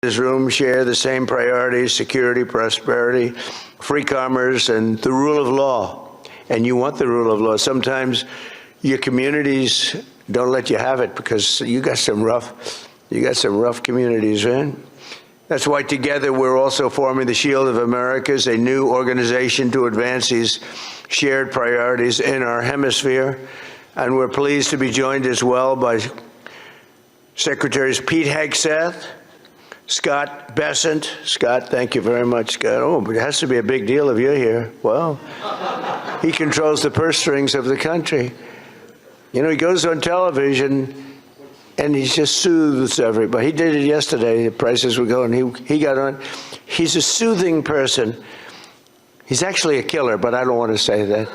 this room share the same priorities: security, prosperity, free commerce, and the rule of law. And you want the rule of law. Sometimes your communities don't let you have it because you got some rough communities, right? That's why together we're also forming the Shield of Americas, a new organization to advance these shared priorities in our hemisphere. And we're pleased to be joined as well by Secretaries Pete Hegseth, Scott Bessent. Scott, thank you very much, Scott. Oh, but it has to be a big deal if you're here. Well, he controls the purse strings of the country. You know, he goes on television and he just soothes everybody. He did it yesterday. The prices were going. He got on. He's a soothing person. He's actually a killer, but I don't want to say that.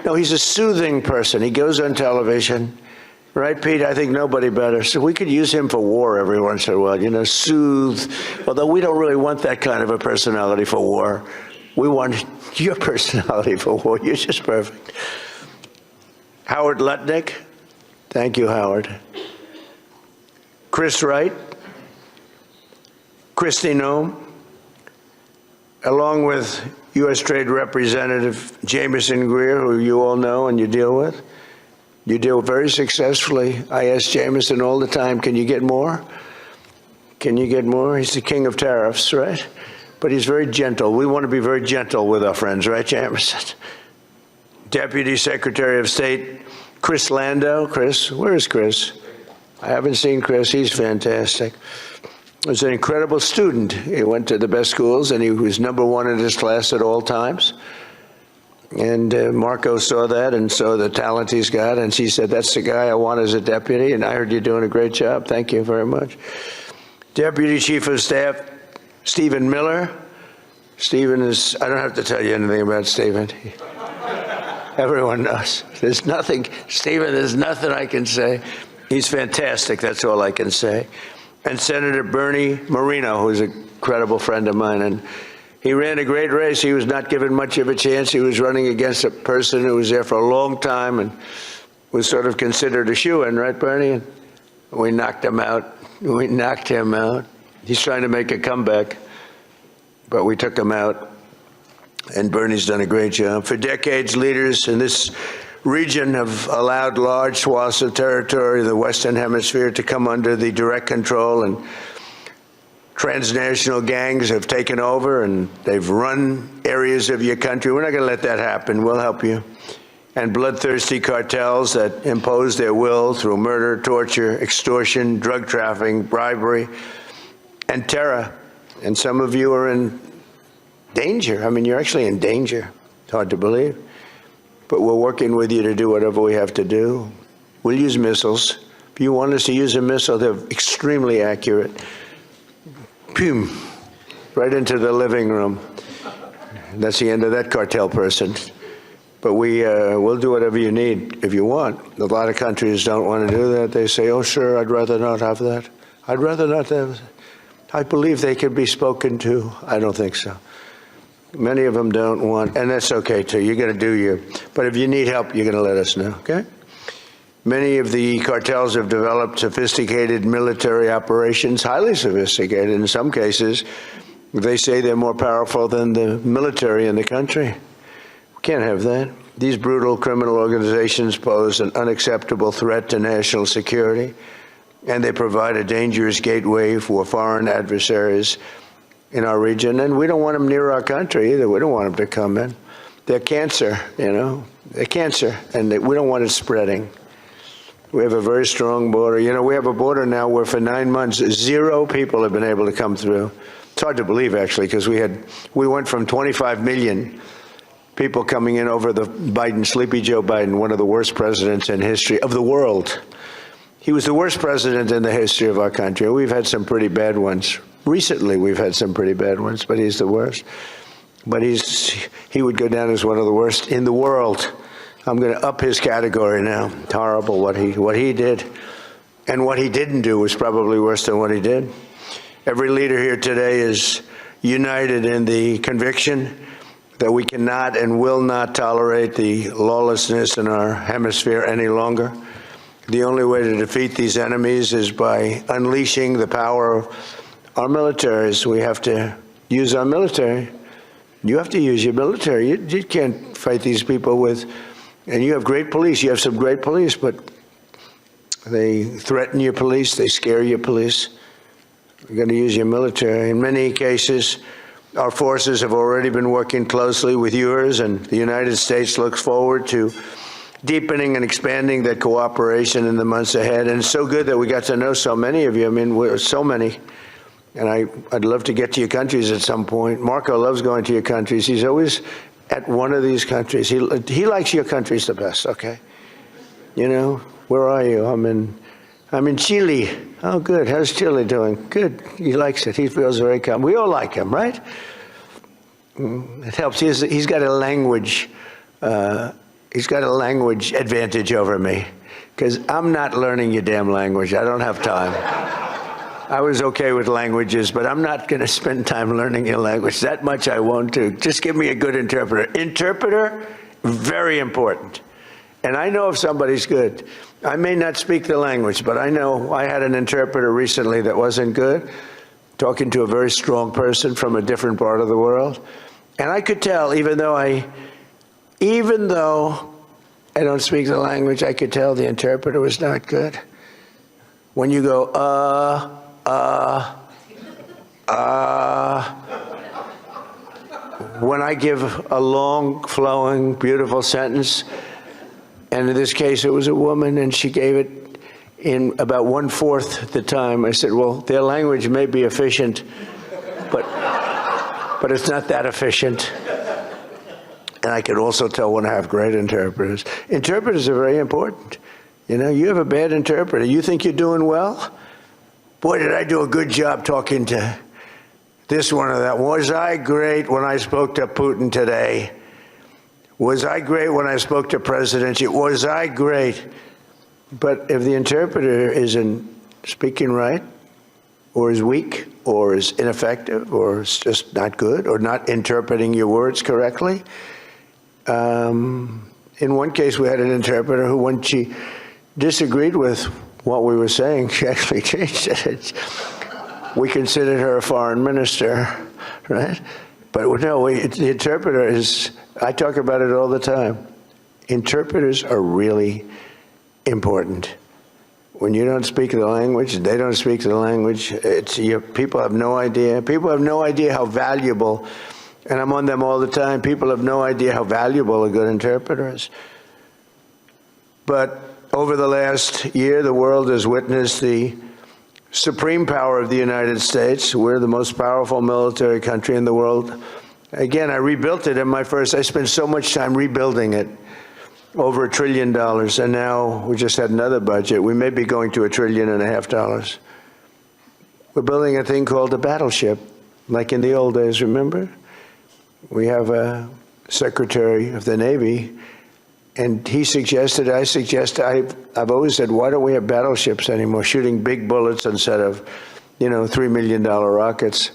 No, he's a soothing person. He goes on television. Right, Pete? I think nobody better. So we could use him for war every once in a while, you know, soothe. Although we don't really want that kind of a personality for war. We want your personality for war. You're just perfect. Howard Lutnick. Thank you, Howard. Chris Wright. Kristi Noem. Along with U.S. Trade Representative Jamieson Greer, who you all know and you deal with. You deal very successfully. I ask Jamieson all the time, can you get more? Can you get more? He's the king of tariffs, right? But he's very gentle. We want to be very gentle with our friends, right, Jamieson? Deputy Secretary of State Chris Landau. Chris, where is Chris? I haven't seen Chris. He's fantastic. He was an incredible student. He went to the best schools, and he was #1 in his class at all times. And Marco saw that and saw the talent he's got, and she said, that's the guy I want as a deputy, and I heard you're doing a great job. Thank you very much. Deputy Chief of Staff Stephen Miller. Stephen is, I don't have to tell you anything about Stephen. Everyone knows. There's nothing, Stephen, there's nothing I can say. He's fantastic, that's all I can say. And Senator Bernie Moreno, who's a credible friend of mine, and he ran a great race. He was not given much of a chance. He was running against a person who was there for a long time and was sort of considered a shoo-in, right, Bernie? And we knocked him out. We knocked him out. He's trying to make a comeback, but we took him out. And Bernie's done a great job. For decades, leaders in this region have allowed large swaths of territory in the Western Hemisphere to come under the direct control, and transnational gangs have taken over and they've run areas of your country. We're not going to let that happen. We'll help you. And bloodthirsty cartels that impose their will through murder, torture, extortion, drug trafficking, bribery, and terror. And some of you are in danger. I mean, you're actually in danger. It's hard to believe. But we're working with you to do whatever we have to do. We'll use missiles. If you want us to use a missile, they're extremely accurate. Boom, right into the living room. That's the end of that cartel person. But we'll do whatever you need if you want. A lot of countries don't want to do that. They say, oh, sure, I'd rather not have that. I'd rather not have that. I believe they can be spoken to. I don't think so. Many of them don't want, and that's okay, too. You're going to do you. But if you need help, you're going to let us know, okay? Many of the cartels have developed sophisticated military operations, highly sophisticated. In some cases, they say they're more powerful than the military in the country. We can't have that. These brutal criminal organizations pose an unacceptable threat to national security, and they provide a dangerous gateway for foreign adversaries in our region. And we don't want them near our country either. We don't want them to come in. They're cancer, you know. They're cancer, and we don't want it spreading. We have a very strong border. You know, we have a border now where for 9 months, 0 people have been able to come through. It's hard to believe, actually, because we went from 25 million people coming in over the Sleepy Joe Biden, one of the worst presidents in history of the world. He was the worst president in the history of our country. We've had some pretty bad ones. Recently, we've had some pretty bad ones, but he's the worst. But he would go down as one of the worst in the world. I'm going to up his category now. It's horrible what he did. And what he didn't do was probably worse than what he did. Every leader here today is united in the conviction that we cannot and will not tolerate the lawlessness in our hemisphere any longer. The only way to defeat these enemies is by unleashing the power our militaries. We have to use our military. You have to use your military. You can't fight these people with, and you have great police. You have some great police, but they threaten your police. They scare your police. You're going to use your military. In many cases, our forces have already been working closely with yours, and the United States looks forward to deepening and expanding that cooperation in the months ahead. And it's so good that we got to know so many of you. I mean, we're so many. And I'd love to get to your countries at some point. Marco loves going to your countries. He's always at one of these countries. He likes your countries the best, okay? You know, where are you? I'm in Chile. Oh, good. How's Chile doing? Good. He likes it. He feels very calm. We all like him, right? It helps. He's got a language. He's got a language advantage over me because I'm not learning your damn language. I don't have time. I was okay with languages, but I'm not going to spend time learning your language. That much I won't do. Just give me a good interpreter. Interpreter, very important. And I know if somebody's good. I may not speak the language, but I know I had an interpreter recently that wasn't good, talking to a very strong person from a different part of the world. And I could tell, even though I don't speak the language, I could tell the interpreter was not good. When you go, when I give a long, flowing, beautiful sentence, and in this case it was a woman, and she gave it in about 1/4 the time, I said, well, their language may be efficient, but it's not that efficient. And I could also tell when I have great interpreters. Interpreters are very important. You know, you have a bad interpreter. You think you're doing well? Boy, did I do a good job talking to this one or that. Was I great when I spoke to Putin today? Was I great when I spoke to President? Was I great? But if the interpreter isn't speaking right, or is weak, or is ineffective, or is just not good, or not interpreting your words correctly, in one case, we had an interpreter who, when she disagreed with what we were saying, she actually changed it. We considered her a foreign minister, right? But no, the interpreter is, I talk about it all the time. Interpreters are really important. When you don't speak the language, they don't speak the language, people have no idea. People have no idea how valuable, and I'm on them all the time, people have no idea how valuable a good interpreter is. But over the last year, the world has witnessed the supreme power of the United States. We're the most powerful military country in the world. Again, I rebuilt it in my first, I spent so much time rebuilding it, over $1 trillion, and now we just had another budget. We may be going to $1.5 trillion. We're building a thing called a battleship, like in the old days, remember? We have a Secretary of the Navy, and he suggested, I've always said, why don't we have battleships anymore, shooting big bullets instead of, $3 million rockets?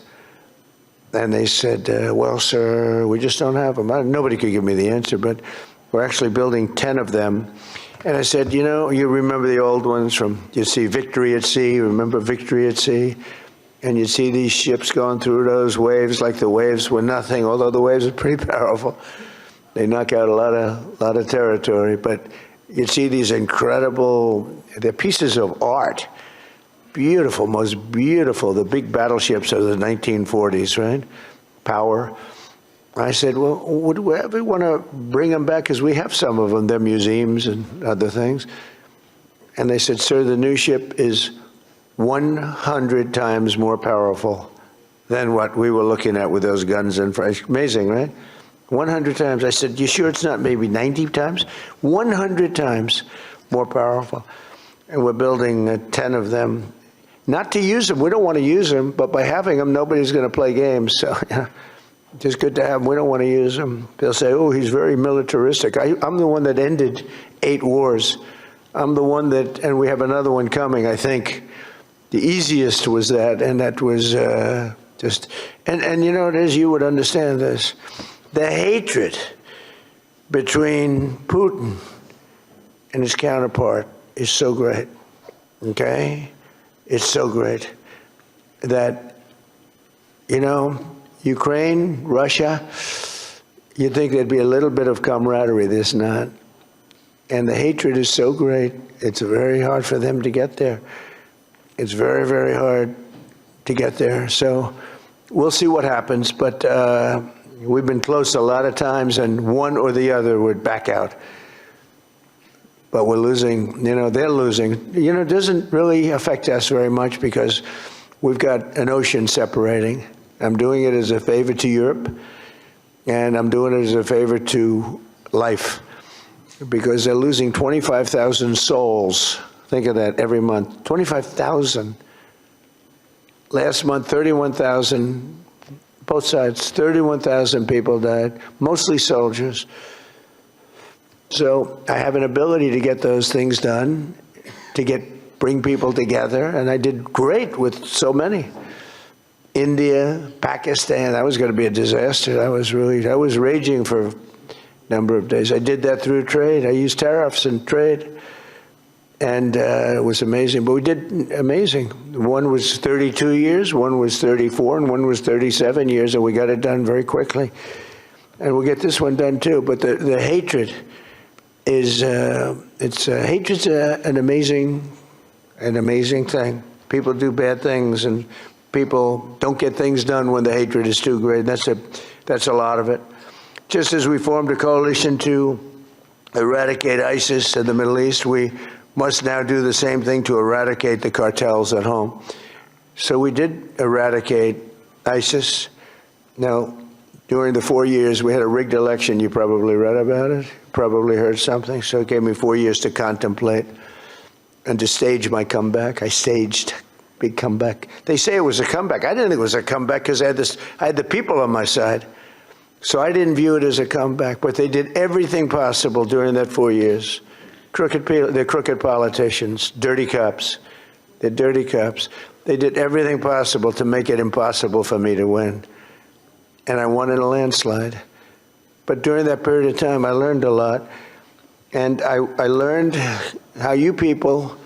And they said, well, sir, we just don't have them. Nobody could give me the answer, but we're actually building 10 of them. And I said, you remember the old ones from, you see Victory at Sea, remember Victory at Sea? And you'd see these ships going through those waves like the waves were nothing, although the waves are pretty powerful. They knock out a lot of territory, but you'd see these incredible, they're pieces of art. Beautiful, most beautiful, the big battleships of the 1940s, right? Power. I said, well, would we ever want to bring them back? Because we have some of them. They're museums and other things. And they said, sir, the new ship is 100 times more powerful than what we were looking at with those guns and amazing, right? 100 times. I said, you sure it's not maybe 90 times? 100 times more powerful. And we're building 10 of them. Not to use them. We don't want to use them, but by having them, nobody's going to play games. So, just good to have them. We don't want to use them. They'll say, oh, he's very militaristic. I'm the one that ended 8 wars. I'm the one that, and we have another one coming, I think. The easiest was that, and that was just, and as you would understand this, the hatred between Putin and his counterpart is so great, okay? It's so great that You know, Ukraine, Russia, you'd think there'd be a little bit of camaraderie. There's not. And the hatred is so great, it's very hard for them to get there. It's very, very hard to get there. So we'll see what happens, but we've been close a lot of times, and one or the other would back out. But we're losing, you know, they're losing. You know, it doesn't really affect us very much because we've got an ocean separating. I'm doing it as a favor to Europe, and I'm doing it as a favor to life, because they're losing 25,000 souls. Think of that every month, 25,000. Last month, 31,000, both sides, 31,000 people died, mostly soldiers. So I have an ability to get those things done, to bring people together, and I did great with so many. India, Pakistan, that was going to be a disaster. I was raging for a number of days. I did that through trade. I used tariffs and trade, and it was amazing. But we did amazing. One was 32 years, one was 34, and one was 37 years, and we got it done very quickly. And we'll get this one done too. But the hatred is hatred's an amazing thing. People do bad things, and people don't get things done when the hatred is too great. That's a lot of it. Just as we formed a coalition to eradicate ISIS in the Middle East, we must now do the same thing to eradicate the cartels at home. So we did eradicate ISIS. Now, during the 4 years, we had a rigged election. You probably read about it, probably heard something. So it gave me 4 years to contemplate and to stage my comeback. I staged big comeback. They say it was a comeback. I didn't think it was a comeback because I had the people on my side. So I didn't view it as a comeback, but they did everything possible during that 4 years. They're crooked politicians, dirty cops. They're dirty cops. They did everything possible to make it impossible for me to win. And I won in a landslide. But during that period of time, I learned a lot. And I learned how you people,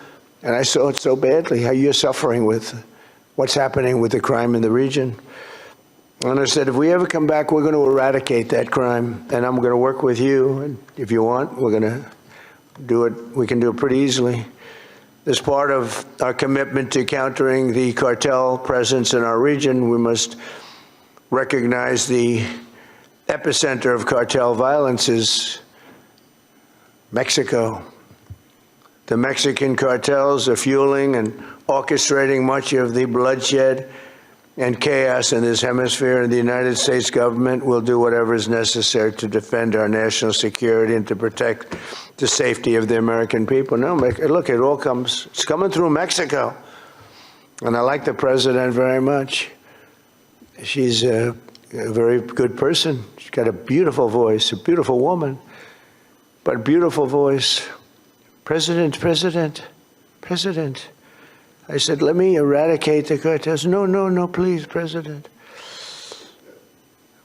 and I saw it so badly, how you're suffering with what's happening with the crime in the region. And I said, if we ever come back, we're going to eradicate that crime. And I'm going to work with you. And if you want, we're going to do it. We can do it pretty easily. As part of our commitment to countering the cartel presence in our region, we must recognize the epicenter of cartel violence is Mexico. The Mexican cartels are fueling and orchestrating much of the bloodshed and chaos in this hemisphere, and the United States government will do whatever is necessary to defend our national security and to protect the safety of the American people. No, look, it's coming through Mexico. And I like the president very much. She's a very good person. She's got a beautiful voice, a beautiful woman, but a beautiful voice. President. I said, let me eradicate the cartels. No, please, President.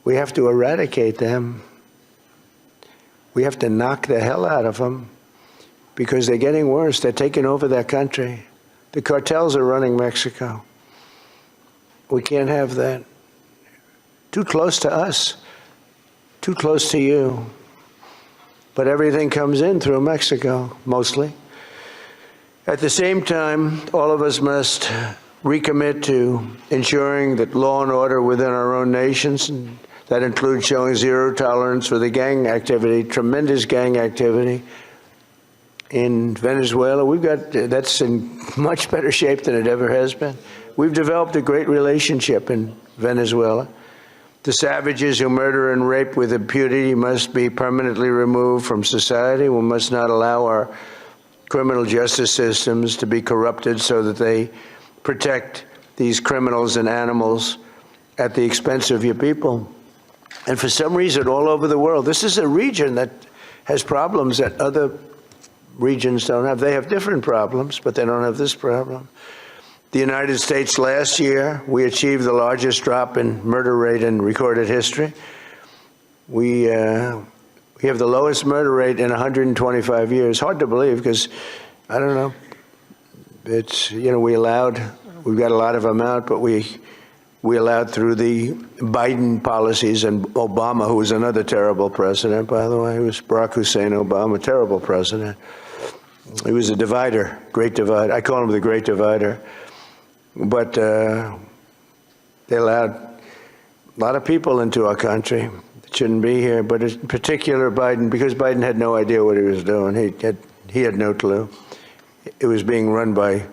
We have to eradicate them. We have to knock the hell out of them because they're getting worse. They're taking over that country. The cartels are running Mexico. We can't have that. Too close to us, too close to you. But everything comes in through Mexico, mostly. At the same time, all of us must recommit to ensuring that law and order within our own nations, and that includes showing zero tolerance for the gang activity, tremendous gang activity. In Venezuela, that's in much better shape than it ever has been. We've developed a great relationship in Venezuela. The savages who murder and rape with impunity must be permanently removed from society. We must not allow our criminal justice systems to be corrupted so that they protect these criminals and animals at the expense of your people. And for some reason, all over the world, this is a region that has problems that other regions don't have. They have different problems, but they don't have this problem. The United States last year, we achieved the largest drop in murder rate in recorded history. We have the lowest murder rate in 125 years. Hard to believe because, I don't know, it's, we've got a lot of them out, but we we allowed through the Biden policies and Obama, who was another terrible president, by the way. He was Barack Hussein Obama, terrible president. He was a divider, great divider. I call him the great divider. But they allowed a lot of people into our country that shouldn't be here, but in particular Biden, because Biden had no idea what he was doing. He had no clue. It was being run by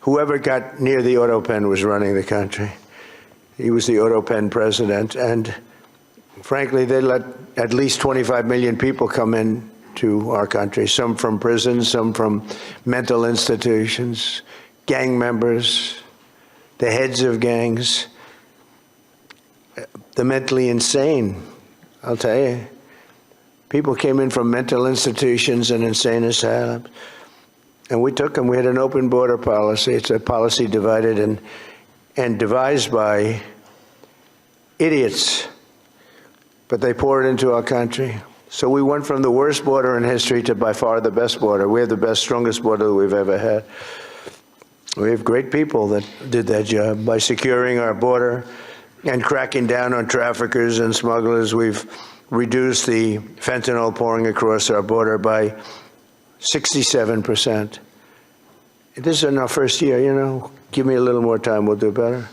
whoever got near the auto pen was running the country. He was the auto pen president, and frankly, they let at least 25 million people come in to our country, some from prisons, some from mental institutions, gang members, the heads of gangs, the mentally insane, I'll tell you. People came in from mental institutions and insane asylums, and we took them. We had an open border policy. It's a policy divided and devised by idiots, but they pour it into our country. So we went from the worst border in history to by far the best border. We have the best, strongest border that we've ever had. We have great people that did that job. By securing our border and cracking down on traffickers and smugglers, we've reduced the fentanyl pouring across our border by 67%. This is in our first year, you know. Give me a little more time, we'll do better.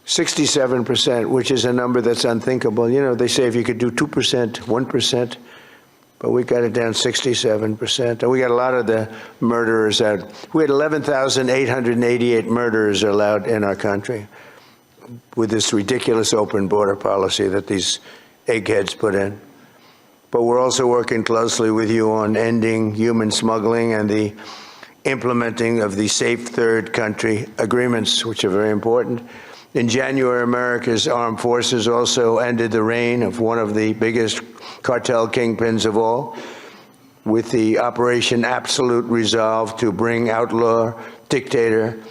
67%, which is a number that's unthinkable. You know, they say if you could do 2%, 1%, but we got it down 67%. And we got a lot of the murderers out. We had 11,888 murderers allowed in our country with this ridiculous open border policy that these eggheads put in. But we're also working closely with you on ending human smuggling and the implementing of the safe third country agreements, which are very important. In January, America's armed forces also ended the reign of one of the biggest cartel kingpins of all, with the Operation Absolute Resolve to bring outlaw dictator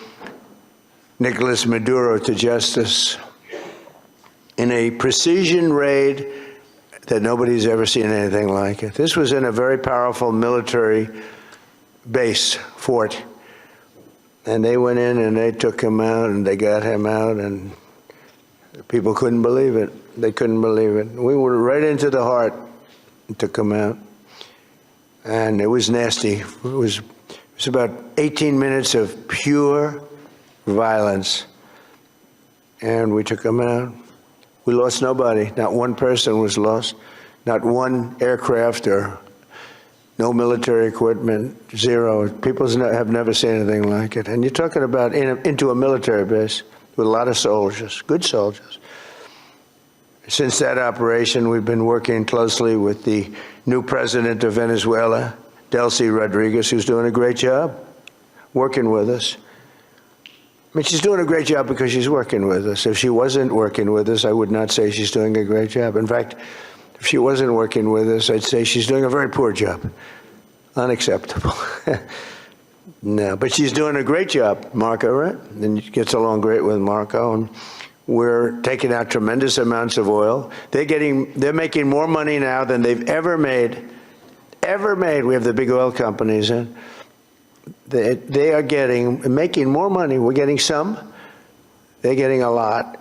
Nicolas Maduro to justice in a precision raid that nobody's ever seen anything like it. This was in a very powerful military base, fort. And they went in and they took him out and they got him out, and people couldn't believe it. They couldn't believe it. We were right into the heart and took him out. And it was nasty. It was about 18 minutes of pure violence. And we took him out. We lost nobody. Not one person was lost. Not one aircraft or no military equipment, zero. People have never seen anything like it. And you're talking about into a military base with a lot of soldiers, good soldiers. Since that operation, we've been working closely with the new president of Venezuela, Delcy Rodriguez, who's doing a great job working with us. I mean, she's doing a great job because she's working with us. If she wasn't working with us, I would not say she's doing a great job. In fact, if she wasn't working with us, I'd say she's doing a very poor job. Unacceptable. No, but she's doing a great job, Marco, right? And she gets along great with Marco. And we're taking out tremendous amounts of oil. They're making more money now than they've ever made. We have the big oil companies in. They are making more money. We're getting some. They're getting a lot.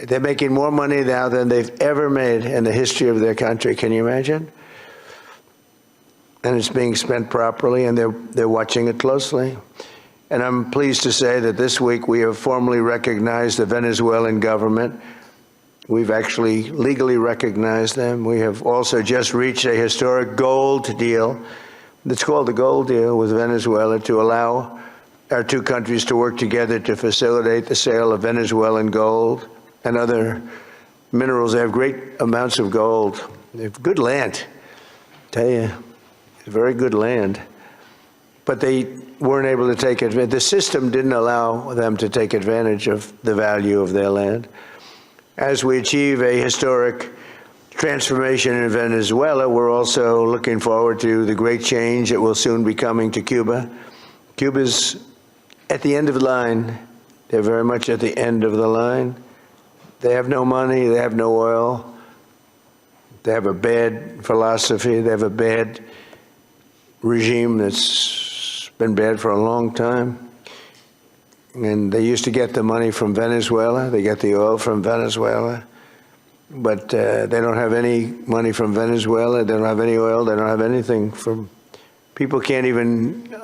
They're making more money now than they've ever made in the history of their country. Can you imagine? And it's being spent properly, and they're watching it closely. And I'm pleased to say that this week we have formally recognized the Venezuelan government. We've actually legally recognized them. We have also just reached a historic gold deal. It's called the gold deal with Venezuela to allow our two countries to work together to facilitate the sale of Venezuelan gold and other minerals. They have great amounts of gold. They have good land, I tell you, very good land. But they weren't able to take advantage. The system didn't allow them to take advantage of the value of their land. As we achieve a historic transformation in Venezuela, we're also looking forward to the great change that will soon be coming to Cuba. Cuba's at the end of the line. They're very much at the end of the line. They have no money, they have no oil, they have a bad philosophy, they have a bad regime that's been bad for a long time. And they used to get the money from Venezuela. They get the oil from Venezuela. But they don't have any money from Venezuela. They don't have any oil. They don't have anything from... People can't even...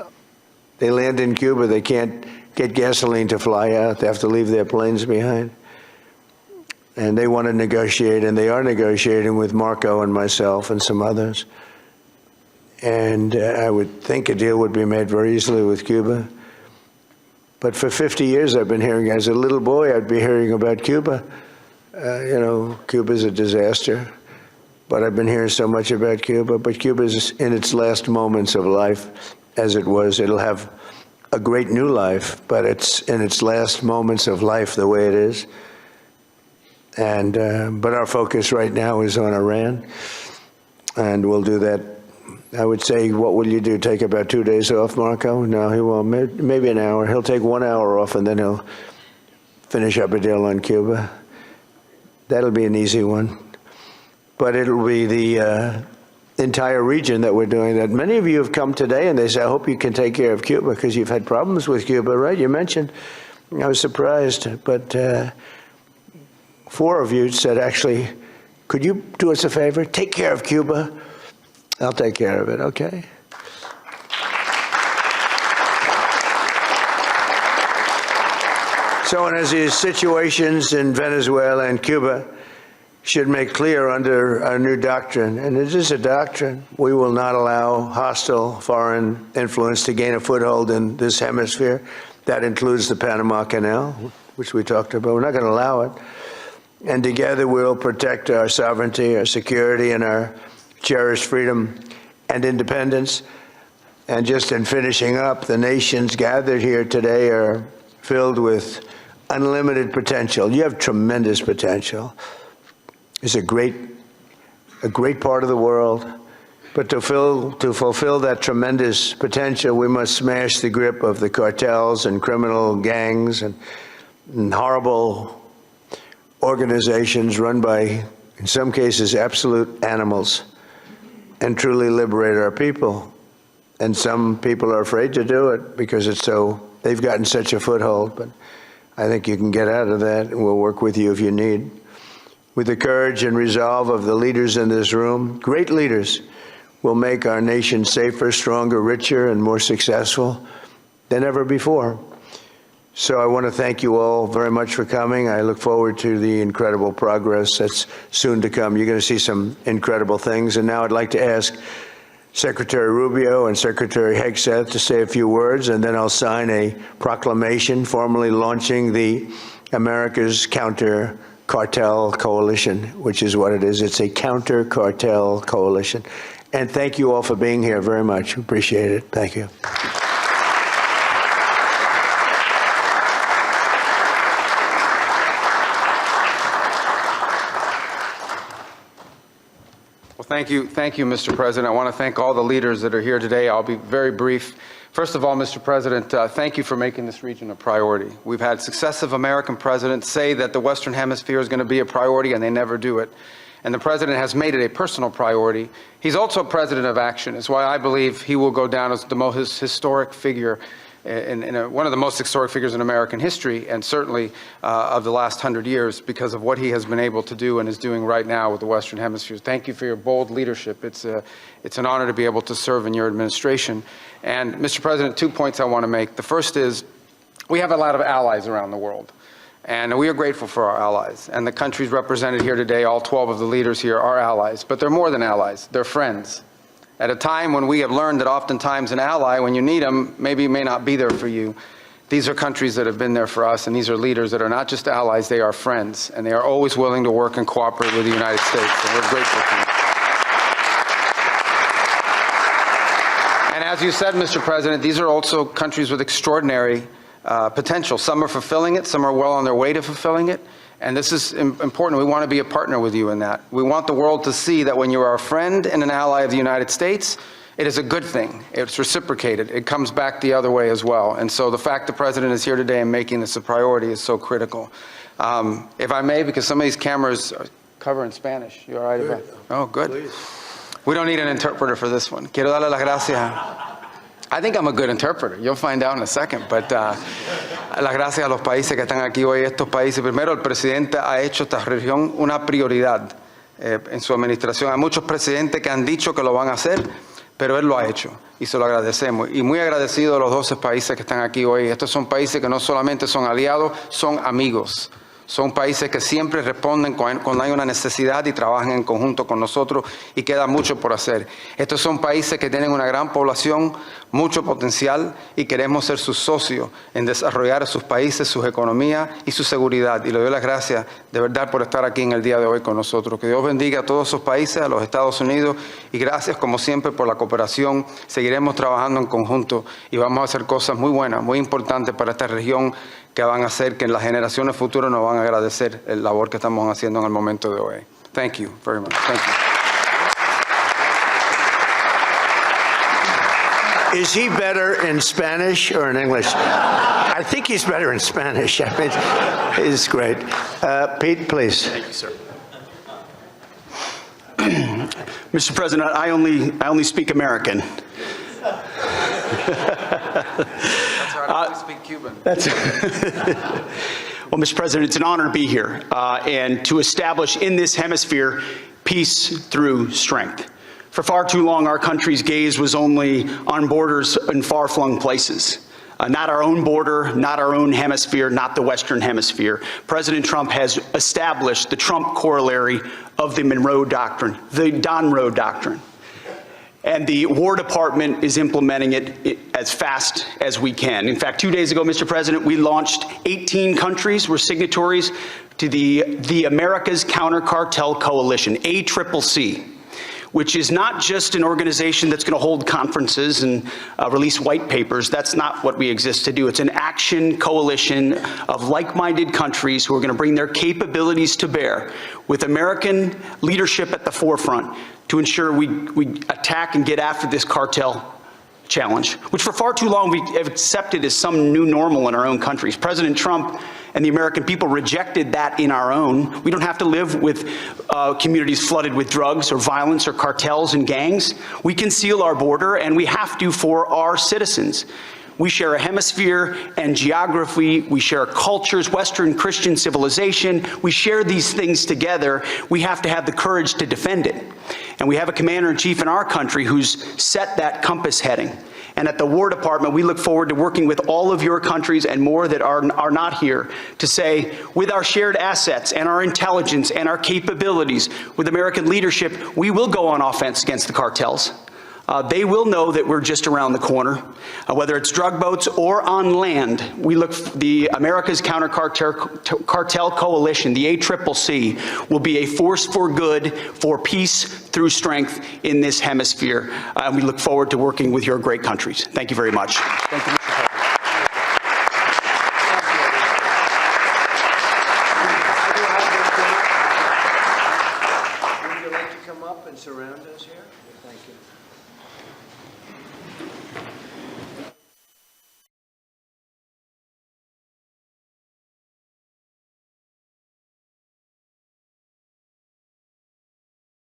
They land in Cuba. They can't get gasoline to fly out. They have to leave their planes behind. And they want to negotiate, and they are negotiating with Marco and myself and some others. And I would think a deal would be made very easily with Cuba. But for 50 years I've been hearing, as a little boy, I'd be hearing about Cuba. You know, Cuba's a disaster. But I've been hearing so much about Cuba. But Cuba's in its last moments of life, as it was. It'll have a great new life, but it's in its last moments of life the way it is. And but our focus right now is on Iran, and we'll do that. I would say, what will you do? Take about 2 days off, Marco? No, he won't. Maybe an hour. He'll take 1 hour off, and then he'll finish up a deal on Cuba. That'll be an easy one. But it'll be the entire region that we're doing that. Many of you have come today, and they say, I hope you can take care of Cuba, because you've had problems with Cuba, right? You mentioned. I was surprised, but 4 of you said, actually, could you do us a favor? Take care of Cuba. I'll take care of it, okay? So, and as these situations in Venezuela and Cuba should make clear under our new doctrine, and it is a doctrine, we will not allow hostile foreign influence to gain a foothold in this hemisphere. That includes the Panama Canal, which we talked about. We're not going to allow it. And together we'll protect our sovereignty, our security, and our cherished freedom and independence. And just in finishing up, the nations gathered here today are filled with unlimited potential. You have tremendous potential. It's a great part of the world. But to fulfill that tremendous potential, we must smash the grip of the cartels and criminal gangs and horrible organizations run by, in some cases, absolute animals, and truly liberate our people. And some people are afraid to do it because they've gotten such a foothold. But I think you can get out of that, and we'll work with you if you need. With the courage and resolve of the leaders in this room, great leaders, will make our nation safer, stronger, richer, and more successful than ever before. So I want to thank you all very much for coming. I look forward to the incredible progress that's soon to come. You're going to see some incredible things. And now I'd like to ask Secretary Rubio and Secretary Hegseth to say a few words, and then I'll sign a proclamation formally launching the America's Counter Cartel Coalition, which is what it is. It's a counter cartel coalition. And thank you all for being here very much. Appreciate it. Thank you. Well, thank you, Mr. President. I want to thank all the leaders that are here today. I'll be very brief. First of all, Mr. President, thank you for making this region a priority. We've had successive American presidents say that the Western Hemisphere is going to be a priority, and they never do it. And the president has made it a personal priority. He's also a president of action. It's why I believe he will go down as the most historic figure, one of the most historic figures in American history, and certainly of the last 100 years, because of what he has been able to do and is doing right now with the Western Hemisphere. Thank you for your bold leadership. It's an honor to be able to serve in your administration. And, Mr. President, 2 points I want to make. The first is, we have a lot of allies around the world. And we are grateful for our allies. And the countries represented here today, all 12 of the leaders here, are allies. But they're more than allies. They're friends. At a time when we have learned that oftentimes an ally, when you need them, maybe may not be there for you. These are countries that have been there for us, and these are leaders that are not just allies, they are friends. And they are always willing to work and cooperate with the United States. And we're grateful for them. And as you said, Mr. President, these are also countries with extraordinary potential. Some are fulfilling it, some are well on their way to fulfilling it. And this is important. We want to be a partner with you in that. We want the world to see that when you are a friend and an ally of the United States, it is a good thing. It's reciprocated. It comes back the other way as well. And so the fact the President is here today and making this a priority is so critical. If I may, because some of these cameras cover in Spanish. You all right about that? Oh, good. Please. We don't need an interpreter for this one. Quiero darle las gracias. I think I'm a good interpreter. You'll find out in a second. But las gracias a los países que están aquí hoy, estos países. Primero, el presidente ha hecho esta región una prioridad en su administración. Hay muchos presidentes que han dicho que lo van a hacer, pero él lo ha hecho y se lo agradecemos. Y muy agradecido a los 12 países que están aquí hoy. Estos son países que no solamente son aliados, son amigos. Son países que siempre responden cuando hay una necesidad y trabajan en conjunto con nosotros, y queda mucho por hacer. Estos son países que tienen una gran población, mucho potencial, y queremos ser sus socios en desarrollar sus países, sus economías y su seguridad. Y le doy las gracias de verdad por estar aquí en el día de hoy con nosotros. Que Dios bendiga a todos esos países, a los Estados Unidos, y gracias como siempre por la cooperación. Seguiremos trabajando en conjunto y vamos a hacer cosas muy buenas, muy importantes para esta región, que van a hacer que en las generaciones futuras nos van a agradecer la labor que estamos haciendo en el momento de hoy. Thank you very much. Thank you. Is he better in Spanish or in English? I think he's better in Spanish. I mean, it's great. Pete, please. Thank you, sir. Mr. President, I only speak American. That's right, I speak Cuban. Well, Mr. President, it's an honor to be here and to establish in this hemisphere peace through strength. For far too long, our country's gaze was only on borders in far-flung places. Not our own border, not our own hemisphere, not the Western Hemisphere. President Trump has established the Trump corollary of the Monroe Doctrine, the Monroe Doctrine. And the War Department is implementing it as fast as we can. In fact, 2 days ago, Mr. President, we launched 18 countries were signatories to the America's Counter Cartel Coalition, ACCC, which is not just an organization that's going to hold conferences and release white papers. That's not what we exist to do. It's an action coalition of like-minded countries who are going to bring their capabilities to bear, with American leadership at the forefront, to ensure we attack and get after this cartel challenge, which for far too long we have accepted as some new normal in our own countries. President Trump and the American people rejected that in our own. We don't have to live with communities flooded with drugs or violence or cartels and gangs. We can seal our border, and we have to for our citizens. We share a hemisphere and geography. We share cultures, Western Christian civilization. We share these things together. We have to have the courage to defend it. And we have a commander-in-chief in our country who's set that compass heading. And at the War Department, we look forward to working with all of your countries and more that are not here to say, with our shared assets and our intelligence and our capabilities, with American leadership, we will go on offense against the cartels. They will know that we're just around the corner. Whether it's drug boats or on land, we look, the America's Counter Cartel Coalition, the ACCC, will be a force for good, for peace through strength in this hemisphere. And we look forward to working with your great countries. Thank you very much. Thank you, Mr. President. Would you like to come up and surround us here? Thank you.